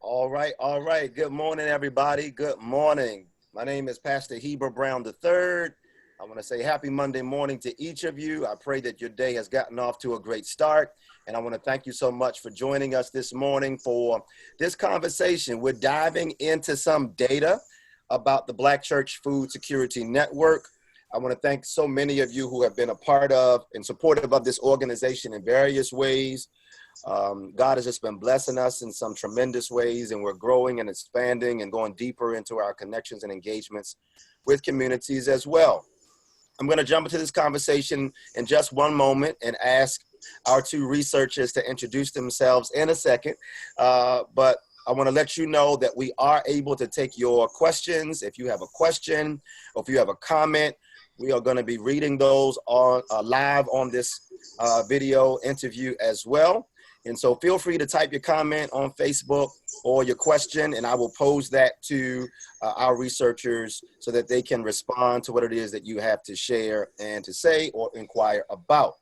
All right, all right. Good morning, everybody. Good morning. My name is Pastor Heber Brown III. I want to say happy Monday morning to each of you. I pray that your day has gotten off to a great start. And I want to thank you so much for joining us this morning for this conversation. We're diving into some data about the Black Church Food Security Network. I want to thank so many of you who have been a part of and supportive of this organization in various ways. God has just been blessing us in some tremendous ways, and we're growing and expanding and going deeper into our connections and engagements with communities as well. I'm going to jump into this conversation in just one moment and ask our two researchers to introduce themselves in a second. But I want to let you know that we are able to take your questions. If you have a question or if you have a comment, we are going to be reading those on live on this video interview as well. And so feel free to type your comment on Facebook or your question, and I will pose that to our researchers so that they can respond to what it is that you have to share and to say or inquire about.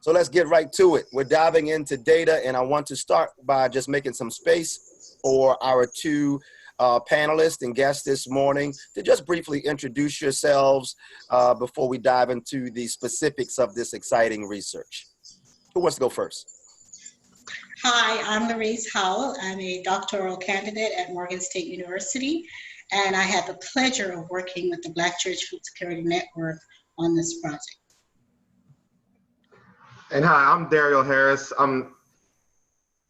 So let's get right to it. We're diving into data, and I want to start by just making some space for our two panelists and guests this morning to just briefly introduce yourselves before we dive into the specifics of this exciting research. Who wants to go first? Hi, I'm Louise Howell. I'm a doctoral candidate at Morgan State University, and I had the pleasure of working with the Black Church Food Security Network on this project. And hi, I'm Daryl Harris. I'm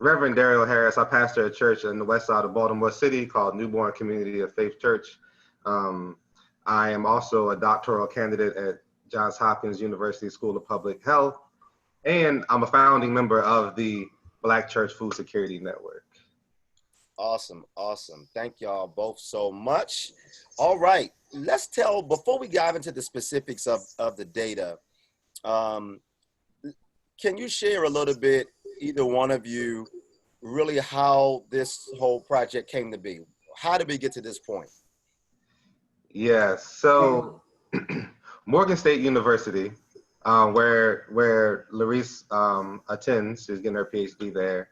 Reverend Daryl Harris. I pastor a church in the west side of Baltimore City called Newborn Community of Faith Church. I am also a doctoral candidate at Johns Hopkins University School of Public Health, and I'm a founding member of the Black Church Food Security Network. Awesome, awesome. Thank y'all both so much. All right, before we dive into the specifics of the data, can you share a little bit, either one of you, really how this whole project came to be? How did we get to this point? Yeah, so Morgan State University, where Larice attends, she's getting her PhD there.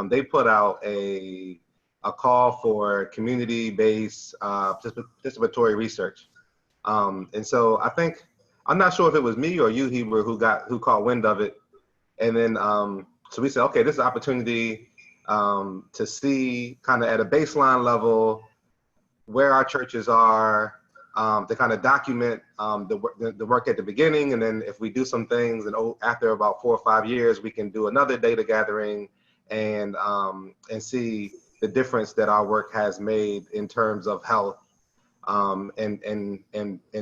They put out a call for community-based participatory research, and so I'm not sure if it was me or you, Heber, who caught wind of it, and then so we said, okay, this is an opportunity to see kind of at a baseline level where our churches are. To kind of document the work at the beginning, and then if we do some things, and after about 4 or 5 years, we can do another data gathering and see the difference that our work has made in terms of health and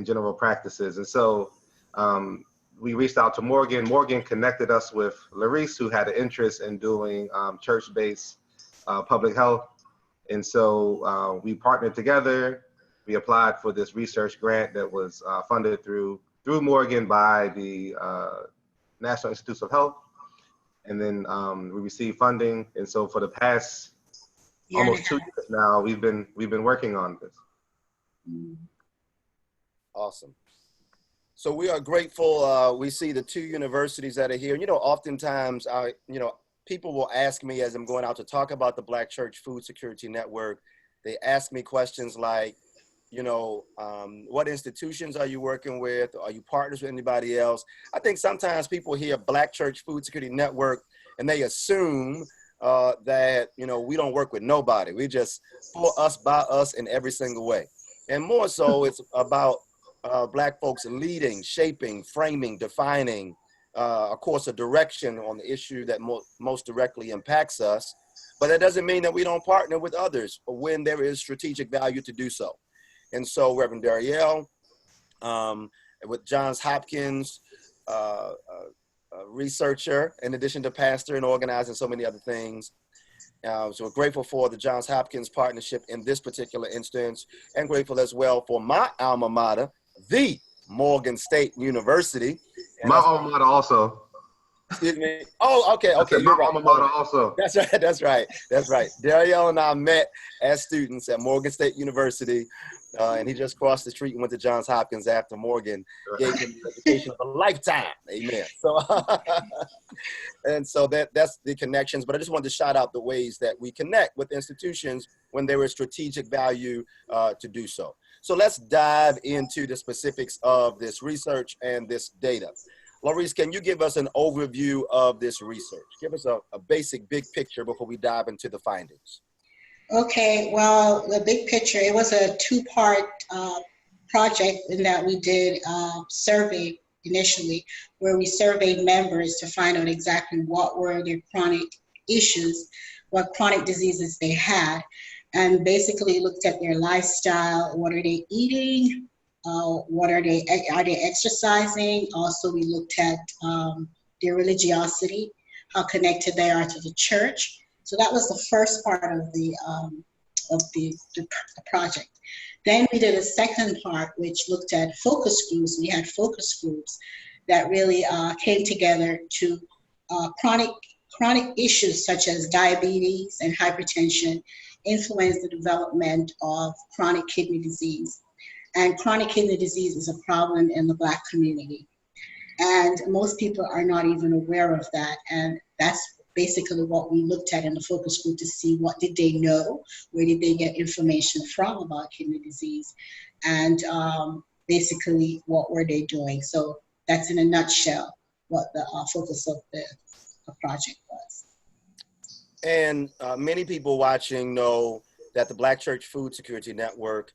general practices. And so we reached out to Morgan. Morgan connected us with Larice, who had an interest in doing church-based public health, and so we partnered together. We applied for this research grant that was funded through Morgan by the National Institutes of Health, and then we received funding. And so for the past almost 2 years now, we've been working on this. Awesome. So we are grateful. We see the two universities that are here. You know, oftentimes, people will ask me as I'm going out to talk about the Black Church Food Security Network. They ask me questions like, what institutions are you working with? Are you partners with anybody else? I think sometimes people hear Black Church Food Security Network and they assume that, we don't work with nobody. We just for us, by us in every single way. And more so, it's about Black folks leading, shaping, framing, defining, of course, a direction on the issue that most directly impacts us. But that doesn't mean that we don't partner with others when there is strategic value to do so. And so Reverend Daryl, with Johns Hopkins, researcher, in addition to pastor and organizer and so many other things. So we're grateful for the Johns Hopkins partnership in this particular instance, and grateful as well for my alma mater, the Morgan State University. And my alma mater also. Excuse me. Oh, okay. You're right. Alma mater also. That's right. Daryl and I met as students at Morgan State University and he just crossed the street and went to Johns Hopkins after Morgan gave him the education of a lifetime. Amen. So, and so that's the connections. But I just wanted to shout out the ways that we connect with institutions when there is strategic value to do so. So let's dive into the specifics of this research and this data. Laurice, can you give us an overview of this research? Give us a basic big picture before we dive into the findings. Okay, well, the big picture, it was a two-part project in that we did a survey initially, where we surveyed members to find out exactly what were their chronic issues, what chronic diseases they had, and basically looked at their lifestyle. What are they eating? Are they exercising? Also, we looked at their religiosity, how connected they are to the church. So that was the first part of the project. Then we did a second part, which looked at focus groups. We had focus groups that really came together to chronic issues such as diabetes and hypertension influence the development of chronic kidney disease. And chronic kidney disease is a problem in the Black community. And most people are not even aware of that. And that's basically what we looked at in the focus group to see what did they know, where did they get information from about kidney disease, and basically what were they doing. So that's in a nutshell what the focus of the project was. And many people watching know that the Black Church Food Security Network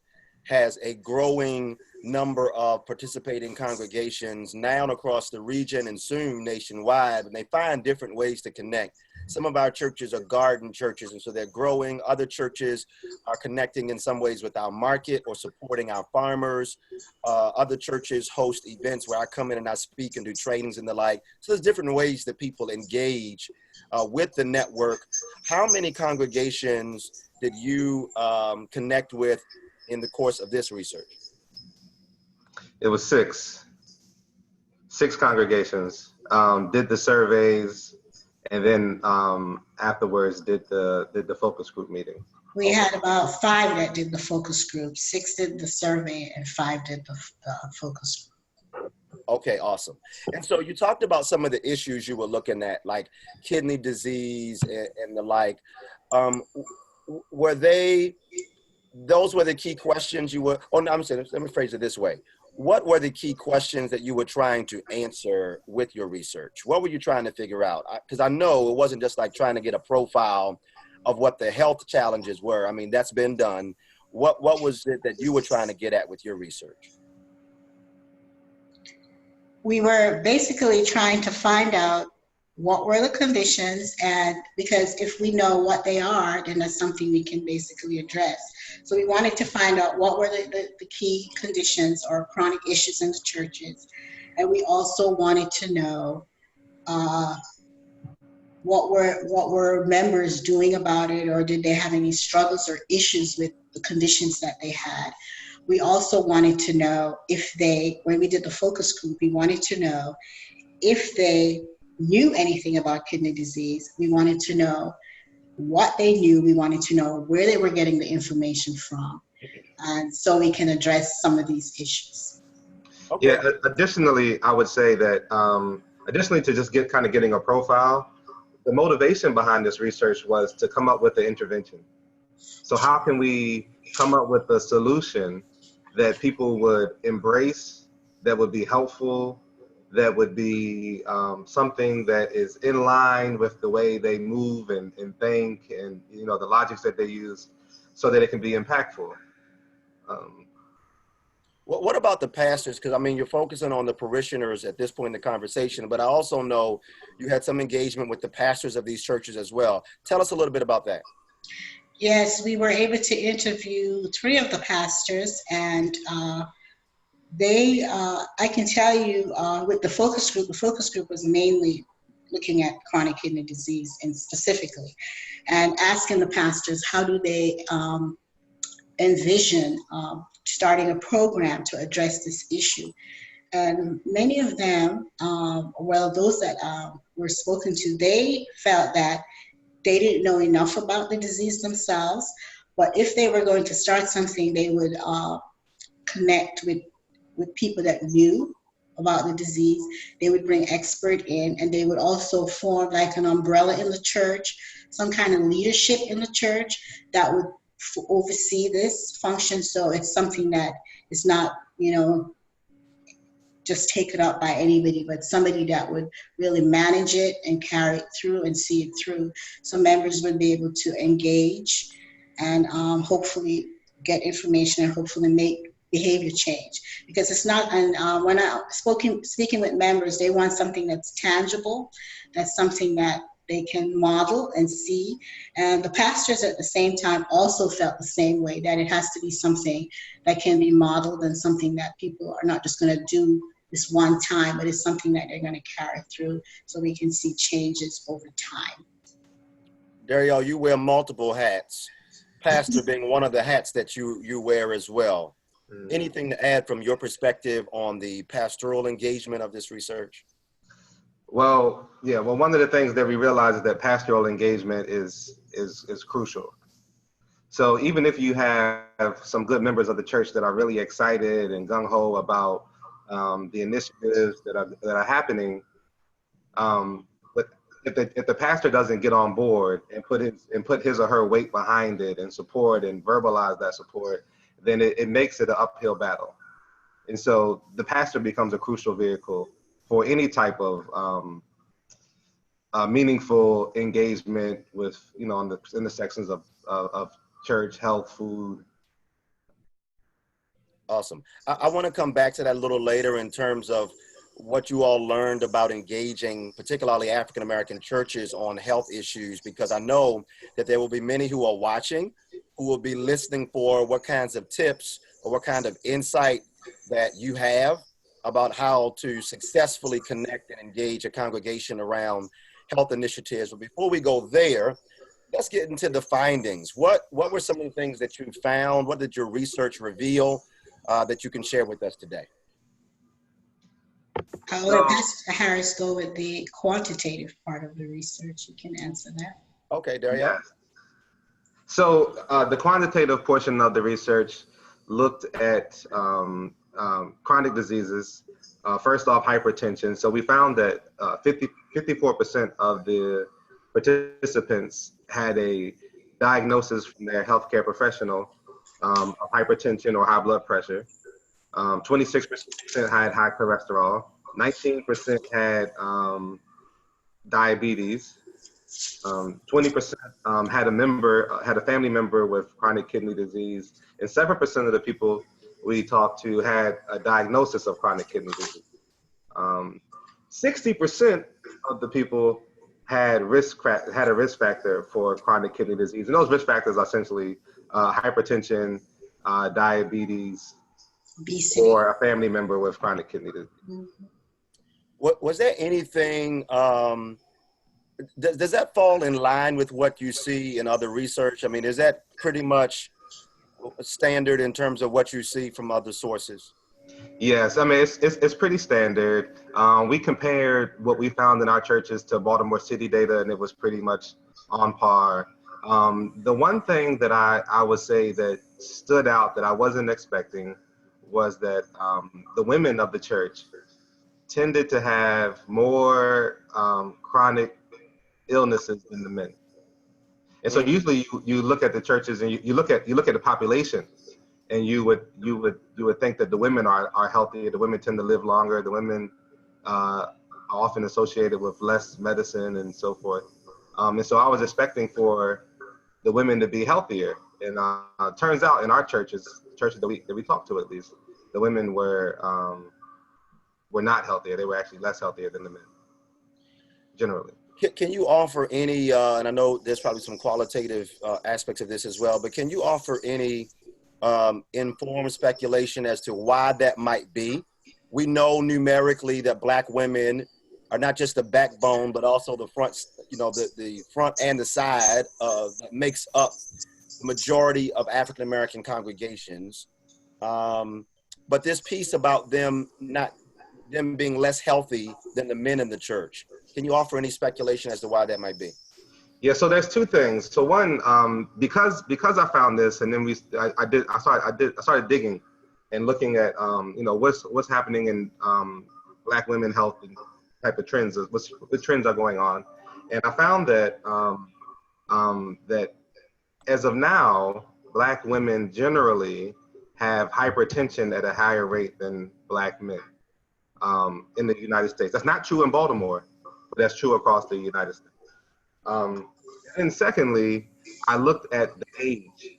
has a growing number of participating congregations now across the region and soon nationwide, and they find different ways to connect. Some of our churches are garden churches, and so they're growing. Other churches are connecting in some ways with our market or supporting our farmers. Other churches host events where I come in and I speak and do trainings and the like. So there's different ways that people engage with the network. How many congregations did you connect with in the course of this research? It was six congregations. Did the surveys, and then afterwards did the focus group meeting. We had about 5 that did the focus group, 6 did the survey, and 5 did the focus group. Okay, awesome. And so you talked about some of the issues you were looking at, like kidney disease and the like. Those were the key questions you were, I'm saying, let me phrase it this way. What were the key questions that you were trying to answer with your research? What were you trying to figure out? Because I know it wasn't just like trying to get a profile of what the health challenges were. I mean, that's been done. What was it that you were trying to get at with your research? We were basically trying to find out what were the conditions, and because if we know what they are, then that's something we can basically address. So we wanted to find out what were the key conditions or chronic issues in the churches. And we also wanted to know what were members doing about it, or did they have any struggles or issues with the conditions that they had. We also wanted to know when we did the focus group, we wanted to know if they knew anything about kidney disease. We wanted to know what they knew. We wanted to know where they were getting the information from, and so we can address some of these issues. Okay. Yeah. Additionally, I would say that additionally to just getting a profile, the motivation behind this research was to come up with the intervention. So how can we come up with a solution that people would embrace, that would be helpful, that would be something that is in line with the way they move and think, and the logics that they use, so that it can be impactful. What about the pastors? Because I mean, you're focusing on the parishioners at this point in the conversation, but I also know you had some engagement with the pastors of these churches as well. Tell us a little bit about that. Yes, we were able to interview 3 of the pastors, and I can tell you with the focus group was mainly looking at chronic kidney disease and specifically, and asking the pastors how do they envision starting a program to address this issue. And many of them, those that were spoken to, they felt that they didn't know enough about the disease themselves, but if they were going to start something, they would connect with people that knew about the disease. They would bring expert in, and they would also form like an umbrella in the church, some kind of leadership in the church that would oversee this function. So it's something that is not, just taken up by anybody, but somebody that would really manage it and carry it through and see it through. So members would be able to engage and hopefully get information and hopefully make behavior change. Because it's not, and when speaking with members, they want something that's tangible, that's something that they can model and see. And the pastors at the same time also felt the same way, that it has to be something that can be modeled and something that people are not just going to do this one time, but it's something that they're going to carry through so we can see changes over time. Dario, you wear multiple hats, pastor being one of the hats that you wear as well. Anything to add from your perspective on the pastoral engagement of this research? Well, yeah. Well, one of the things that we realize is that pastoral engagement is crucial. So even if you have some good members of the church that are really excited and gung ho about the initiatives that are happening, but if the pastor doesn't get on board and put his or her weight behind it and support and verbalize that support, then it makes it an uphill battle. And so the pastor becomes a crucial vehicle for any type of meaningful engagement with, in the sections of church, health, food. Awesome. I want to come back to that a little later in terms of what you all learned about engaging, particularly African-American churches, on health issues, because I know that there will be many who are watching who will be listening for what kinds of tips or what kind of insight that you have about how to successfully connect and engage a congregation around health initiatives. But before we go there, let's get into the findings. What were some of the things that you found? What did your research reveal that you can share with us today? I'll let Pastor Harris go with the quantitative part of the research. You can answer that. Okay, Dario. Yeah. So the quantitative portion of the research looked at chronic diseases. First off, hypertension. So we found that 54% of the participants had a diagnosis from their healthcare professional of hypertension or high blood pressure. 26% had high cholesterol. 19% had diabetes. 20% had a family member with chronic kidney disease, and 7% of the people we talked to had a diagnosis of chronic kidney disease. 60% of the people had a risk factor for chronic kidney disease, and those risk factors are essentially hypertension, diabetes, obesity, or a family member with chronic kidney disease. Mm-hmm. Was there anything? Does that fall in line with what you see in other research? I mean, is that pretty much standard in terms of what you see from other sources? Yes, I mean, it's pretty standard. We compared what we found in our churches to Baltimore City data, and it was pretty much on par. The one thing that I would say that stood out that I wasn't expecting was that the women of the church tended to have more chronic illnesses than the men. And so usually you look at the churches and you look at the population, and you would think that the women are healthier. The women tend to live longer. The women are often associated with less medicine and so forth. And so I was expecting for the women to be healthier. And turns out in our churches that we talked to, at least, the women were not healthier. They were actually less healthier than the men, generally. Can you offer any, and I know there's probably some qualitative aspects of this as well, but can you offer any informed speculation as to why that might be? We know numerically that Black women are not just the backbone, but also the front, the front and the side that makes up the majority of African-American congregations. But this piece about them being less healthy than the men in the church, can you offer any speculation as to why that might be? Yeah, so there's two things. So one, because I found this, and then I started digging and looking at what's happening in Black women health and type of trends, what trends are going on, and I found that that as of now, Black women generally have hypertension at a higher rate than Black men in the United States. That's not true in Baltimore, but that's true across the United States. And secondly, I looked at the age.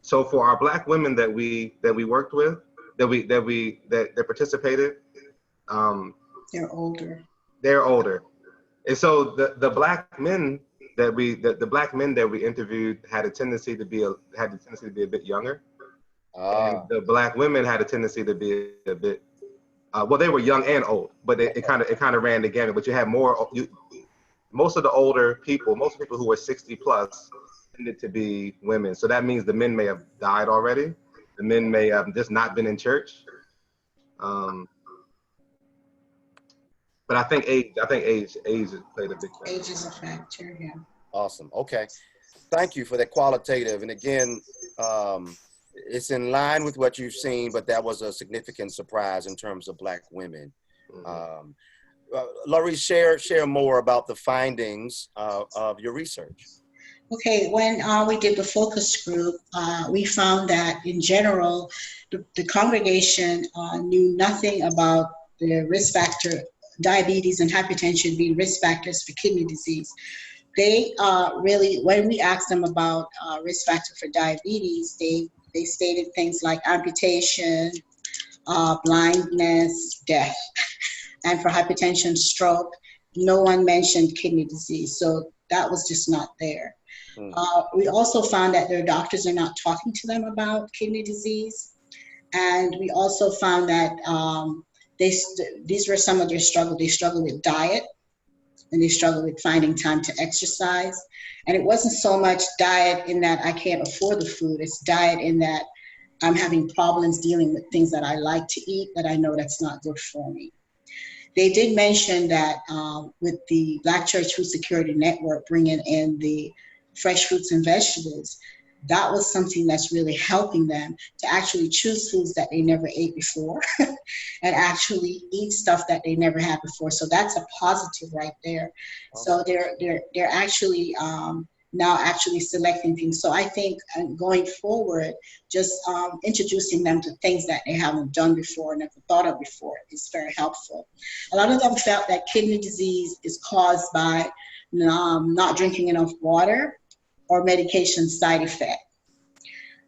So for our Black women that we worked with, that participated, They're older. they're older. And so the Black men the Black men that we interviewed had a tendency to be a bit younger, and Ah, the Black women had a tendency to be a bit well, they were young and old, but it kind of ran the gamut. But you had most of the people who were 60 plus tended to be women. So that means the men may have died already. The men may have just not been in church. But I think age has played a big factor. Age is a factor, yeah. awesome. Okay. Thank you for that qualitative. And again, it's in line with what you've seen, but that was a significant surprise in terms of Black women. Laurie, share more about the findings of your research. Okay, when we did the focus group, we found that in general, the congregation knew nothing about the risk factor, diabetes and hypertension being risk factors for kidney disease. They really, when we asked them about risk factor for diabetes, they stated things like amputation, blindness, death. And for hypertension, stroke, no one mentioned kidney disease. So that was just not there. We also found that their doctors are not talking to them about kidney disease. And we also found that these were some of their struggles. They struggle with diet, and they struggle with finding time to exercise. And it wasn't so much diet in that I can't afford the food. It's diet in that I'm having problems dealing with things that I like to eat that I know that's not good for me. They did mention that with the Black Church Food Security Network bringing in the fresh fruits and vegetables, that was something that's really helping them to actually choose foods that they never ate before and actually eat stuff that they never had before. So that's a positive right there. So they're actually now actually selecting things. So I think going forward, just introducing them to things that they haven't done before, never thought of before, is very helpful. A lot of them felt that kidney disease is caused by not drinking enough water or medication side effect.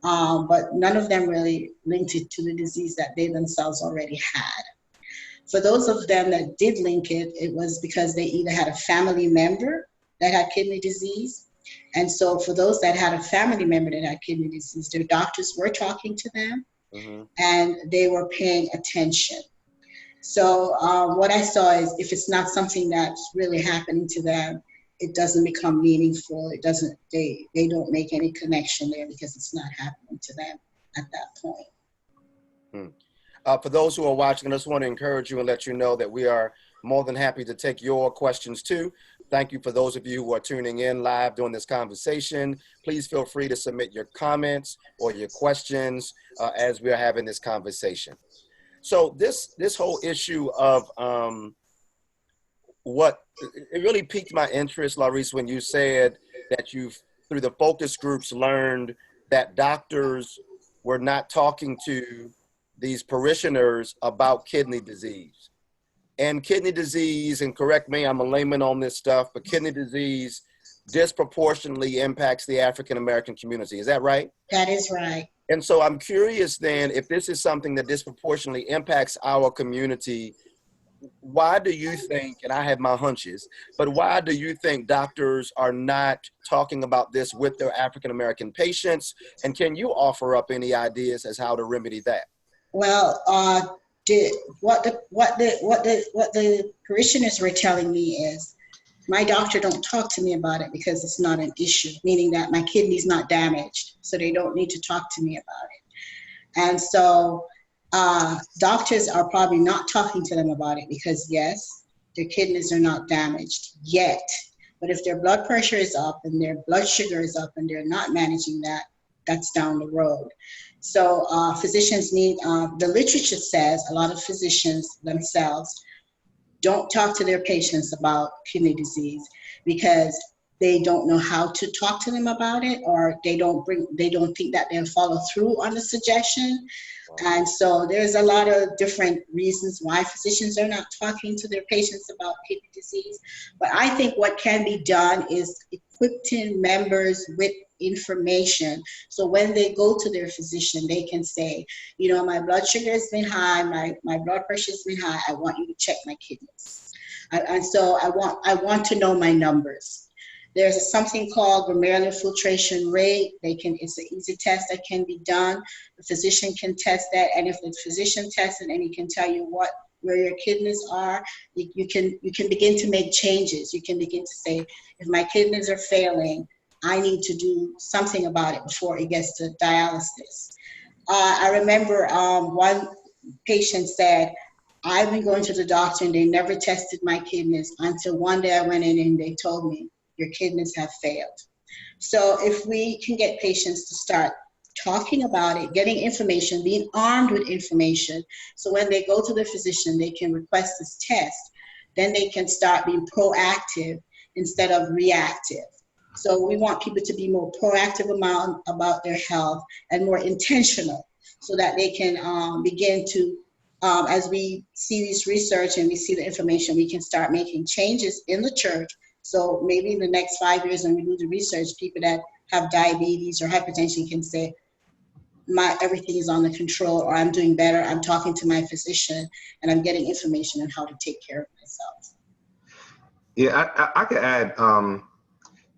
But none of them really linked it to the disease that they themselves already had. For those of them that did link it, it was because they either had a family member that had kidney disease. And so for those that had a family member that had kidney disease, their doctors were talking to them and they were paying attention. So what I saw is if it's not something that's really happening to them, it doesn't become meaningful. It doesn't, they don't make any connection there because it's not happening to them at that point. For those who are watching, I just want to encourage you and let you know that we are more than happy to take your questions too. Thank you for those of you who are tuning in live during this conversation. Please feel free to submit your comments or your questions as we are having this conversation. So this whole issue of it really piqued my interest, Laurice, when you said that you've, through the focus groups, learned that doctors were not talking to these parishioners about kidney disease. And kidney disease, and correct me, I'm a layman on this stuff, but kidney disease disproportionately impacts the African-American community. Is that right? That is right. And so I'm curious then, if this is something that disproportionately impacts our community, why do you think, and I have my hunches, but why do you think doctors are not talking about this with their African-American patients? And can you offer up any ideas as how to remedy that? Well, what the parishioners were telling me is, my doctor don't talk to me about it because it's not an issue, meaning that my kidney's not damaged, so they don't need to talk to me about it. And so doctors are probably not talking to them about it because yes, their kidneys are not damaged yet. But if their blood pressure is up and their blood sugar is up and they're not managing that, that's down the road. So physicians need, the literature says a lot of physicians themselves don't talk to their patients about kidney disease because they don't know how to talk to them about it, or they don't think that they'll follow through on the suggestion. And so there's a lot of different reasons why physicians are not talking to their patients about kidney disease. But I think what can be done is equipping members with information. So when they go to their physician, they can say, you know, my blood sugar has been high, my blood pressure has been high, I want you to check my kidneys. And so I want to know my numbers. There's something called glomerular filtration rate. It's an easy test that can be done. The physician can test that, and if the physician tests it and he can tell you where your kidneys are, you can begin to make changes. You can begin to say, if my kidneys are failing, I need to do something about it before it gets to dialysis. I remember one patient said, I've been going to the doctor and they never tested my kidneys until one day I went in and they told me, your kidneys have failed. So if we can get patients to start talking about it, getting information, being armed with information, so when they go to the physician, they can request this test, then they can start being proactive instead of reactive. So we want people to be more proactive about their health and more intentional so that they can begin to, as we see this research and we see the information, we can start making changes in the church. So maybe in the next 5 years when we do the research, people that have diabetes or hypertension can say, everything is under control, or I'm doing better, I'm talking to my physician, and I'm getting information on how to take care of myself. Yeah, I could add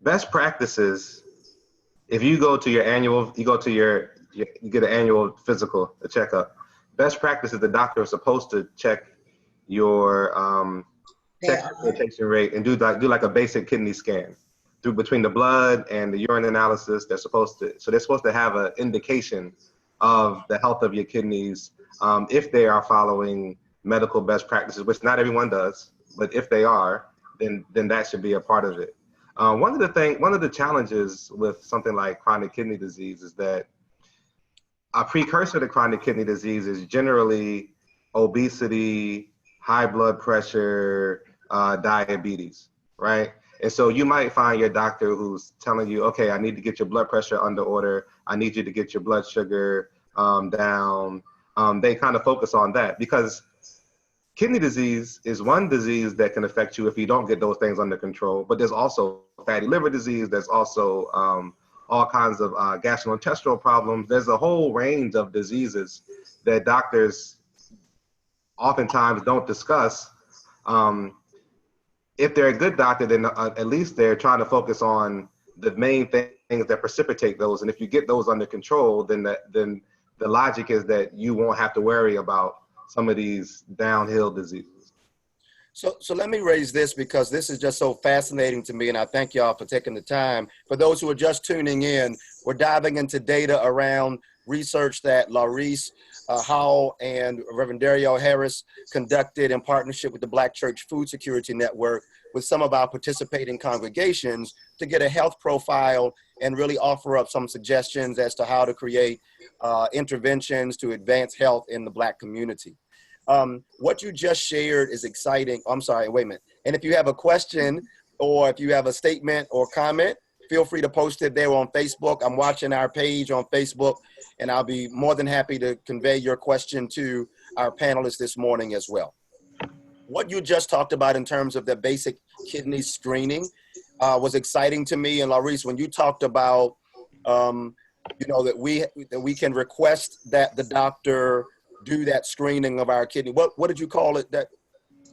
best practices. If you go to your annual, you get an annual physical, a checkup. Best practices, the doctor is supposed to check your filtration rate and do like a basic kidney scan through between the blood and the urine analysis. They're supposed to have an indication of the health of your kidneys if they are following medical best practices, which not everyone does, but if they are, then that should be a part of it. One of the challenges with something like chronic kidney disease is that a precursor to chronic kidney disease is generally obesity, high blood pressure, diabetes, right? And so you might find your doctor who's telling you, okay, I need to get your blood pressure under order. I need you to get your blood sugar down. They kind of focus on that because kidney disease is one disease that can affect you if you don't get those things under control. But there's also fatty liver disease. There's also all kinds of gastrointestinal problems. There's a whole range of diseases that doctors oftentimes don't discuss. If they're a good doctor, then at least they're trying to focus on the main things that precipitate those. And if you get those under control, then the logic is that you won't have to worry about some of these downhill diseases. So let me raise this because this is just so fascinating to me, and I thank y'all for taking the time. For those who are just tuning in, we're diving into data around research that Laurice Howell and Reverend Dario Harris conducted in partnership with the Black Church Food Security Network with some of our participating congregations to get a health profile and really offer up some suggestions as to how to create interventions to advance health in the Black community. What you just shared is exciting. I'm sorry, wait a minute. And if you have a question or if you have a statement or comment, feel free to post it there on Facebook. I'm watching our page on Facebook, and I'll be more than happy to convey your question to our panelists this morning as well. What you just talked about in terms of the basic kidney screening was exciting to me. And Laurice, when you talked about, that we can request that the doctor do that screening of our kidney. What did you call it? That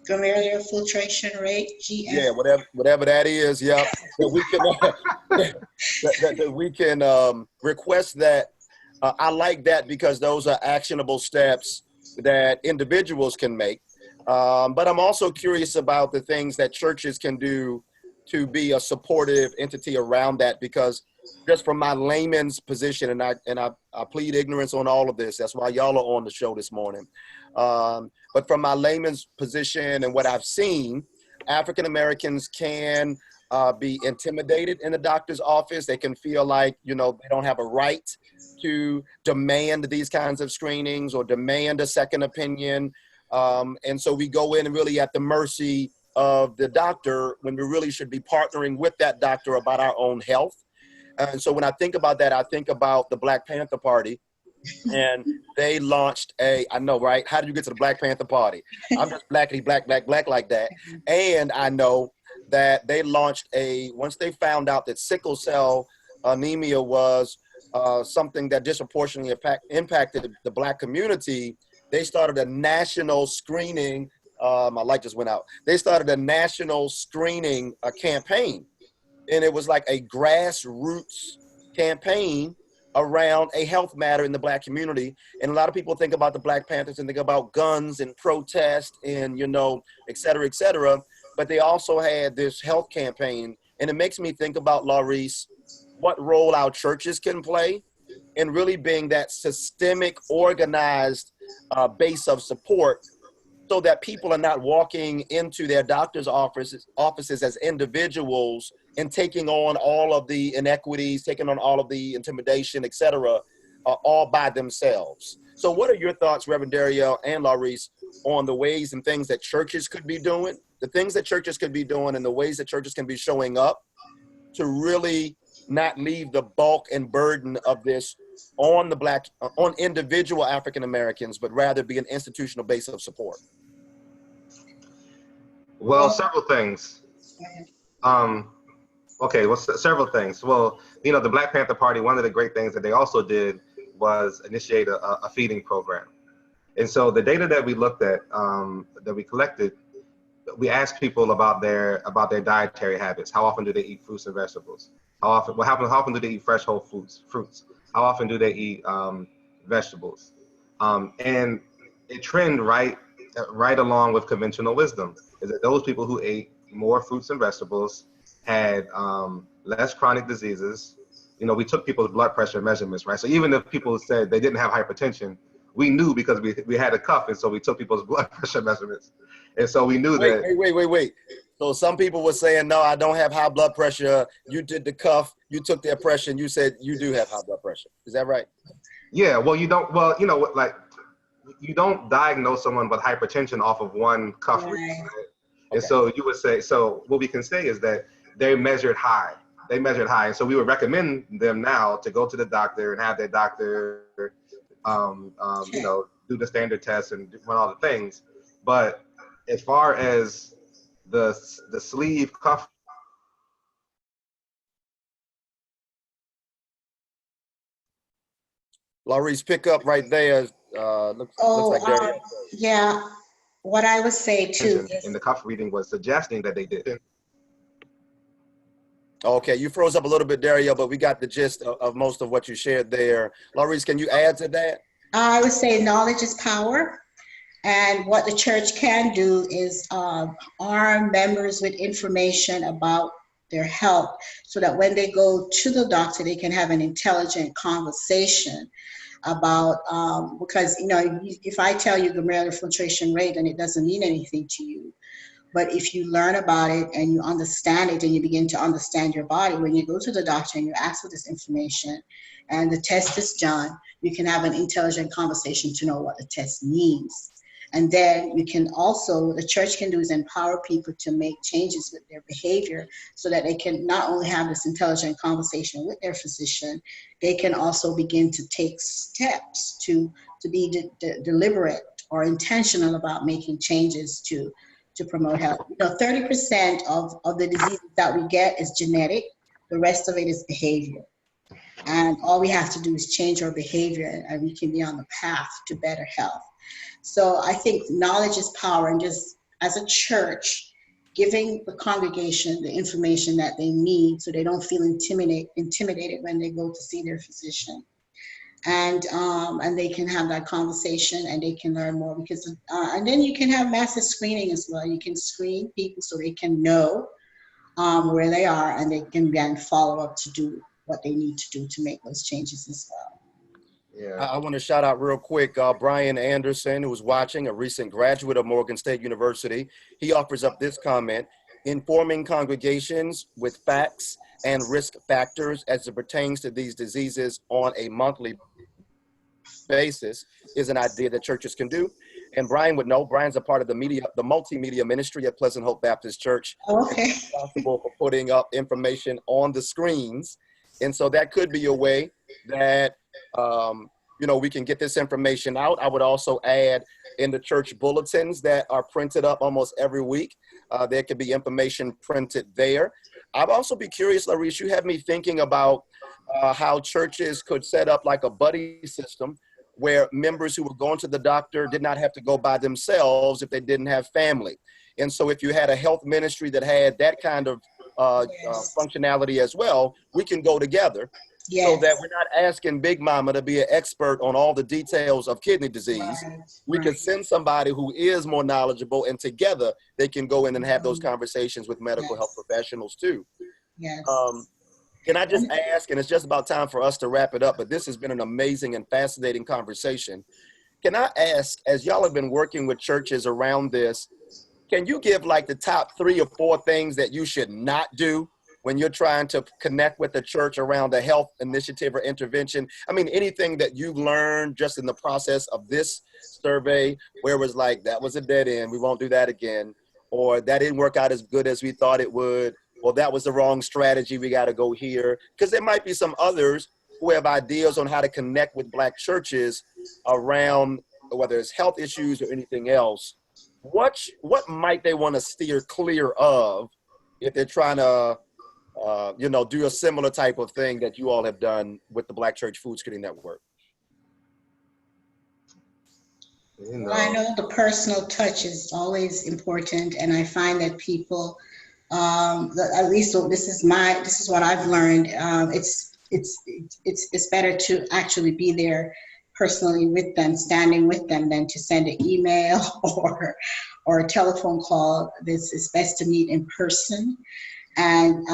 glomerular filtration rate, GF. Yeah, whatever that is. Yeah, that we can request that. I like that because those are actionable steps that individuals can make. But I'm also curious about the things that churches can do to be a supportive entity around that, because just from my layman's position, and I plead ignorance on all of this. That's why y'all are on the show this morning. But from my layman's position and what I've seen, African Americans can be intimidated in the doctor's office. They can feel like, they don't have a right to demand these kinds of screenings or demand a second opinion. And so we go in and really at the mercy of the doctor when we really should be partnering with that doctor about our own health. And so when I think about that, I think about the Black Panther Party. And they launched I know, right? How did you get to the Black Panther Party? I'm just blackity, black like that. And I know that they launched once they found out that sickle cell anemia was something that disproportionately impacted the Black community, they started a national screening. My light just went out. They started a national screening campaign. And it was like a grassroots campaign around a health matter in the Black community. And a lot of people think about the Black Panthers and think about guns and protest and, et cetera, et cetera. But they also had this health campaign. And it makes me think about, Laurice, what role our churches can play in really being that systemic, organized base of support, so that people are not walking into their doctor's offices as individuals and taking on all of the inequities, taking on all of the intimidation, et cetera, all by themselves. So what are your thoughts, Reverend Dario and Laurice, on the ways and things that churches could be doing, the things that churches could be doing and the ways that churches can be showing up to really not leave the bulk and burden of this on individual African Americans, but rather be an institutional base of support? Well, several things. Several things. Well, the Black Panther Party, one of the great things that they also did was initiate a feeding program. And so the data that we looked at, that we collected, we asked people about their dietary habits. How often do they eat fruits and vegetables? How often do they eat fresh whole fruits? How often do they eat vegetables? And it trended right along with conventional wisdom, is that those people who ate more fruits and vegetables had less chronic diseases. We took people's blood pressure measurements, right? So even if people said they didn't have hypertension, we knew because we had a cuff, and so we took people's blood pressure measurements. And so we knew that. Wait. So some people were saying, no, I don't have high blood pressure. You did the cuff, you took their pressure, and you said you do have high blood pressure. Is that right? Yeah, well, you don't diagnose someone with hypertension off of one cuff reading, right? And so you would say, so what we can say is that they measured high. And so we would recommend them now to go to the doctor and have their doctor, do the standard tests and run all the things. But as far as the sleeve cuff, Laurice, pick up right there. Looks like there. Yeah. What I would say too is, in the cuff reading was suggesting that they did. Okay, you froze up a little bit, Dario, but we got the gist of most of what you shared there. Laurice, can you add to that? I would say knowledge is power. And what the church can do is arm members with information about their health so that when they go to the doctor, they can have an intelligent conversation about, because, if I tell you glomerular filtration rate, then it doesn't mean anything to you. But if you learn about it and you understand it and you begin to understand your body, when you go to the doctor and you ask for this information and the test is done, you can have an intelligent conversation to know what the test means. And then you can also, what the church can do is empower people to make changes with their behavior so that they can not only have this intelligent conversation with their physician, they can also begin to take steps to be deliberate or intentional about making changes to promote health. 30% of the diseases that we get is genetic. The rest of it is behavior. And all we have to do is change our behavior and we can be on the path to better health. So I think knowledge is power, and just as a church, giving the congregation the information that they need so they don't feel intimidated when they go to see their physician. And they can have that conversation and they can learn more, because and then you can have massive screening as well. You can screen people so they can know where they are, and they can then follow up to do what they need to do to make those changes as well. Yeah. I want to shout out real quick, Brian Anderson, who was watching, a recent graduate of Morgan State University. He offers up this comment. informing congregations with facts and risk factors as it pertains to these diseases on a monthly basis is an idea that churches can do. And Brian would know, Brian's a part of the multimedia ministry at Pleasant Hope Baptist Church. Okay. Responsible for putting up information on the screens. And so that could be a way that, we can get this information out. I would also add in the church bulletins that are printed up almost every week, there could be information printed there. I'd also be curious, Larice, you have me thinking about how churches could set up like a buddy system where members who were going to the doctor did not have to go by themselves if they didn't have family. And so if you had a health ministry that had that kind of functionality as well, we can go together. Yes. So that we're not asking Big Mama to be an expert on all the details of kidney disease. Right. We can send somebody who is more knowledgeable, and together they can go in and have those conversations with medical health professionals too. Yes. Can I just ask, and it's just about time for us to wrap it up, but this has been an amazing and fascinating conversation. Can I ask, as y'all have been working with churches around this, can you give like the top 3 or 4 things that you should not do when you're trying to connect with the church around a health initiative or intervention? I mean, anything that you've learned just in the process of this survey where it was like, that was a dead end, we won't do that again, or that didn't work out as good as we thought it would, or that was the wrong strategy, we got to go here. Because there might be some others who have ideas on how to connect with Black churches around whether it's health issues or anything else. What might they want to steer clear of if they're trying to do a similar type of thing that you all have done with the Black Church Food Security Network? Well, I know the personal touch is always important, and I find that people, at least this is what I've learned. It's better to actually be there personally with them, standing with them, than to send an email or a telephone call. This is best to meet in person, and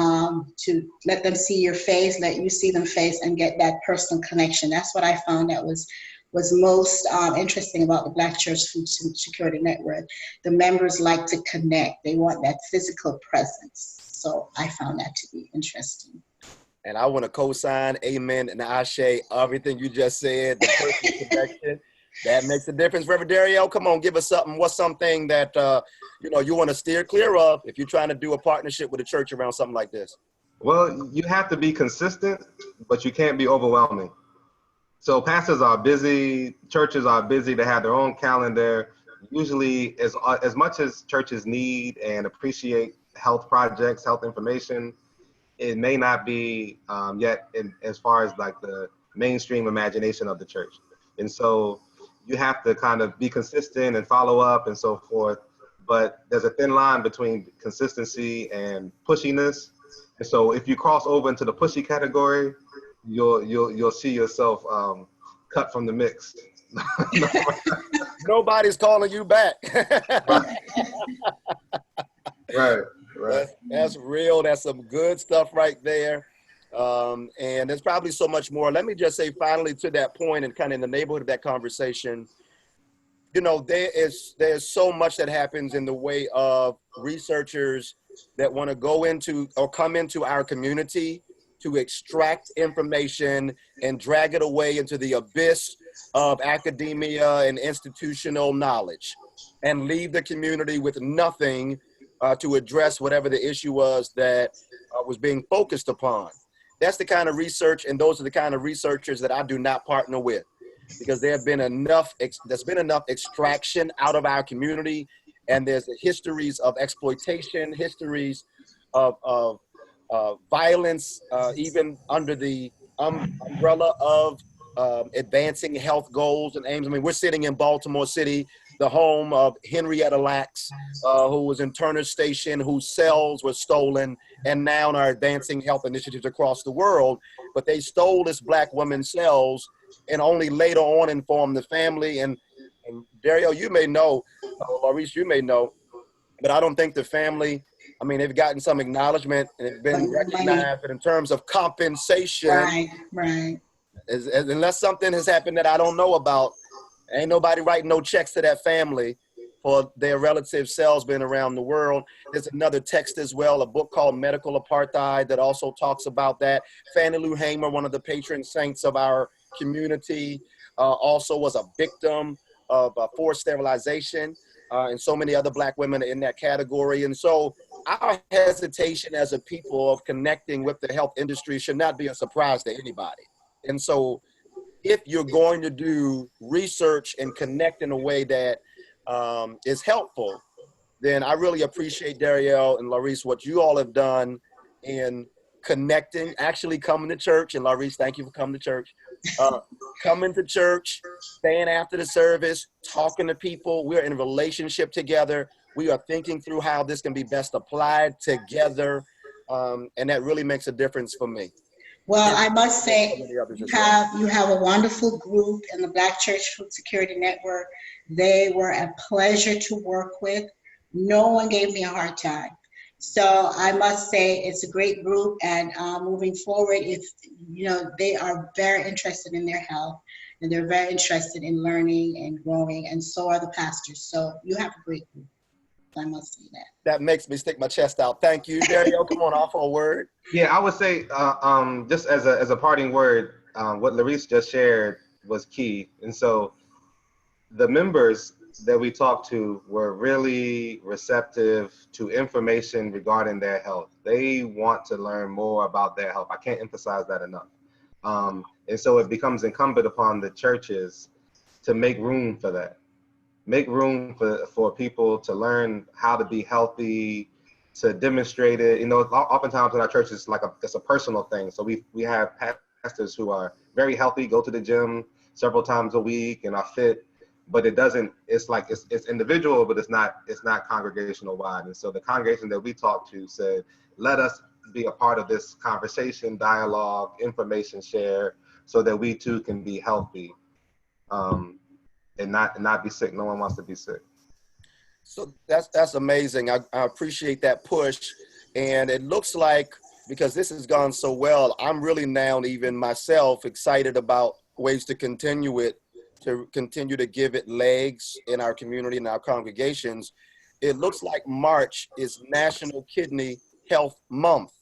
to let them see your face, let you see them face, and get that personal connection. That's what I found that was most interesting about the Black Church Food Security Network. The members like to connect. They want that physical presence. So I found that to be interesting. And I want to co-sign, amen, and ashe, everything you just said, the personal connection. That makes a difference. Reverend Dario, come on, give us something. What's something that, you want to steer clear of if you're trying to do a partnership with a church around something like this? Well, you have to be consistent, but you can't be overwhelming. So pastors are busy, churches are busy, they have their own calendar. Usually, as much as churches need and appreciate health projects, health information, it may not be yet as far as like the mainstream imagination of the church. And so you have to kind of be consistent and follow up and so forth. But there's a thin line between consistency and pushiness. And so if you cross over into the pushy category, you'll see yourself cut from the mix. Nobody's calling you back. Right. That's real. That's some good stuff right there. And there's probably so much more. Let me just say finally to that point, and kind of in the neighborhood of that conversation, there's so much that happens in the way of researchers that want to go into or come into our community to extract information and drag it away into the abyss of academia and institutional knowledge and leave the community with nothing to address whatever the issue was that was being focused upon. That's the kind of research, and those are the kind of researchers that I do not partner with, because there's been enough extraction out of our community, and there's histories of exploitation, histories of violence, even under the umbrella of advancing health goals and aims. I mean, we're sitting in Baltimore City, the home of Henrietta Lacks, who was in Turner Station, whose cells were stolen, and now are advancing health initiatives across the world. But they stole this Black woman's cells and only later on informed the family. And Dario, you may know, Larice, you may know, but I don't think the family, I mean, they've gotten some acknowledgement and it's been recognized, but in terms of compensation, right. Unless something has happened that I don't know about, ain't nobody writing no checks to that family for their relative selves being around the world. There's another text as well, a book called Medical Apartheid that also talks about that. Fannie Lou Hamer, one of the patron saints of our community, also was a victim of forced sterilization, and so many other Black women in that category. And so our hesitation as a people of connecting with the health industry should not be a surprise to anybody. And so if you're going to do research and connect in a way that is helpful, then I really appreciate Darielle and Laurice what you all have done in connecting, actually coming to church. And Laurice, thank you for coming to church. Coming to church, staying after the service, talking to people. We're in a relationship together. We are thinking through how this can be best applied together. And that really makes a difference for me. Well, I must say, you have a wonderful group in the Black Church Food Security Network. They were a pleasure to work with. No one gave me a hard time. So I must say it's a great group, and moving forward, if they are very interested in their health, and they're very interested in learning and growing, and so are the pastors. So you have a great group. I must say that. That makes me stick my chest out. Thank you, Dario. Come on, offer a word. Yeah, I would say just as a parting word, what Laurice just shared was key. And so the members that we talked to were really receptive to information regarding their health. They want to learn more about their health. I can't emphasize that enough. And so it becomes incumbent upon the churches to make room for that. Make room for people to learn how to be healthy, to demonstrate it. Oftentimes in our churches, it's a personal thing. So we have pastors who are very healthy, go to the gym several times a week and are fit, but it's individual, but it's not congregational wide. And so the congregation that we talked to said, let us be a part of this conversation, dialogue, information share, so that we too can be healthy. And not be sick. No one wants to be sick. So that's amazing. I appreciate that push. And it looks like, because this has gone so well, I'm really now even myself excited about ways to continue to give it legs in our community and our congregations. It looks like March is National Kidney Health Month,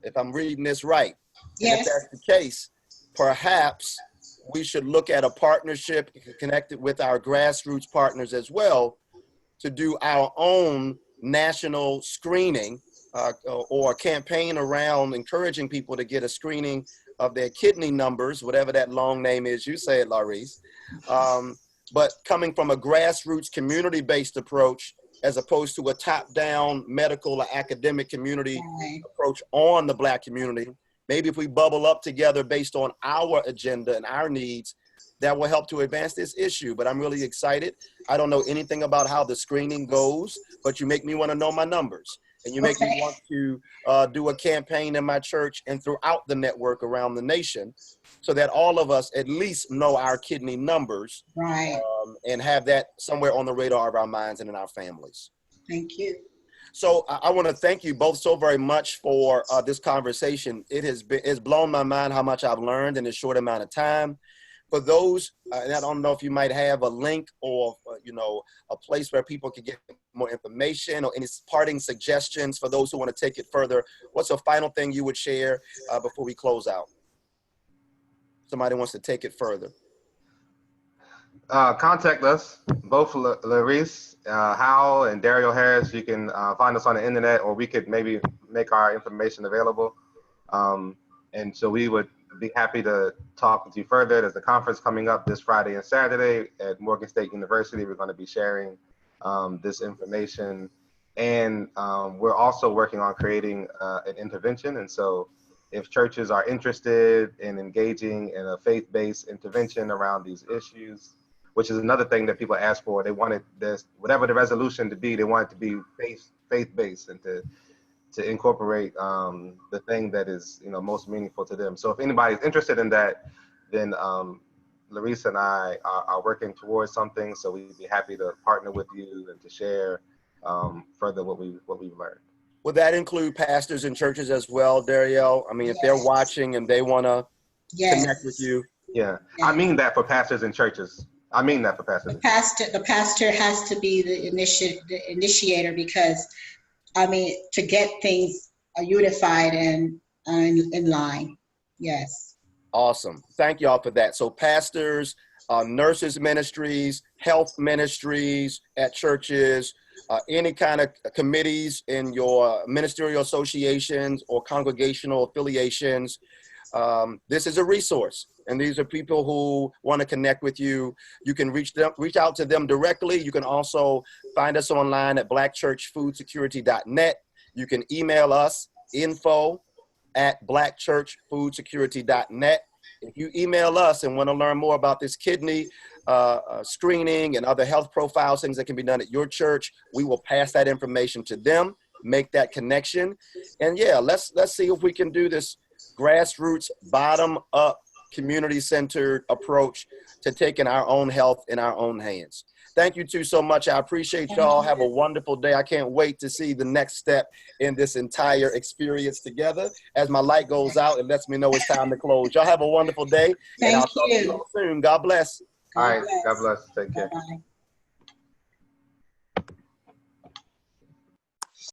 if I'm reading this right. Yes. And if that's the case, perhaps we should look at a partnership connected with our grassroots partners as well to do our own national screening or a campaign around encouraging people to get a screening of their kidney numbers, whatever that long name is. You say it, Laurice. But coming from a grassroots community-based approach as opposed to a top-down medical or academic community approach on the Black community. Maybe if we bubble up together based on our agenda and our needs, that will help to advance this issue. But I'm really excited. I don't know anything about how the screening goes, but you make me want to know my numbers. And you make me want to do a campaign in my church and throughout the network around the nation so that all of us at least know our kidney numbers, and have that somewhere on the radar of our minds and in our families. Thank you. So I want to thank you both so very much for this conversation. It's blown my mind how much I've learned in a short amount of time. For those, and I don't know if you might have a link or a place where people can get more information or any parting suggestions for those who want to take it further. What's a final thing you would share before we close out? Somebody wants to take it further. Contact us, both Laurice Howell and Dario Harris. You can find us on the internet, or we could maybe make our information available. And so we would be happy to talk with you further. There's a conference coming up this Friday and Saturday at Morgan State University. We're going to be sharing this information. And we're also working on creating an intervention. And so if churches are interested in engaging in a faith-based intervention around these issues, which is another thing that people ask for. They wanted this, whatever the resolution to be, they want it to be faith-based and to incorporate the thing that is most meaningful to them. So if anybody's interested in that, then Larissa and I are working towards something. So we'd be happy to partner with you and to share further what we've learned. Would that include pastors and churches as well, Dario? I mean, if they're watching and they want to connect with you. Yeah, I mean that for pastors and churches. I mean that for Pastor. The pastor has to be the initiator, because I mean, to get things unified and in line. Yes. Awesome. Thank y'all for that. So pastors, nurses ministries, health ministries at churches, any kind of committees in your ministerial associations or congregational affiliations. This is a resource, and these are people who want to connect with you. You can reach out to them directly. You can also find us online at blackchurchfoodsecurity.net. You can email us info@blackchurchfoodsecurity.net. If you email us and want to learn more about this kidney screening and other health profiles, things that can be done at your church, we will pass that information to them, make that connection. And yeah, let's see if we can do this grassroots, bottom-up, community-centered approach to taking our own health in our own hands. Thank you two so much. I appreciate y'all. Have a wonderful day. I can't wait to see the next step in this entire experience together. As my light goes out, it lets me know it's time to close. Y'all have a wonderful day. And I'll talk to you all soon. God bless. All right. God bless. Take care. Bye-bye.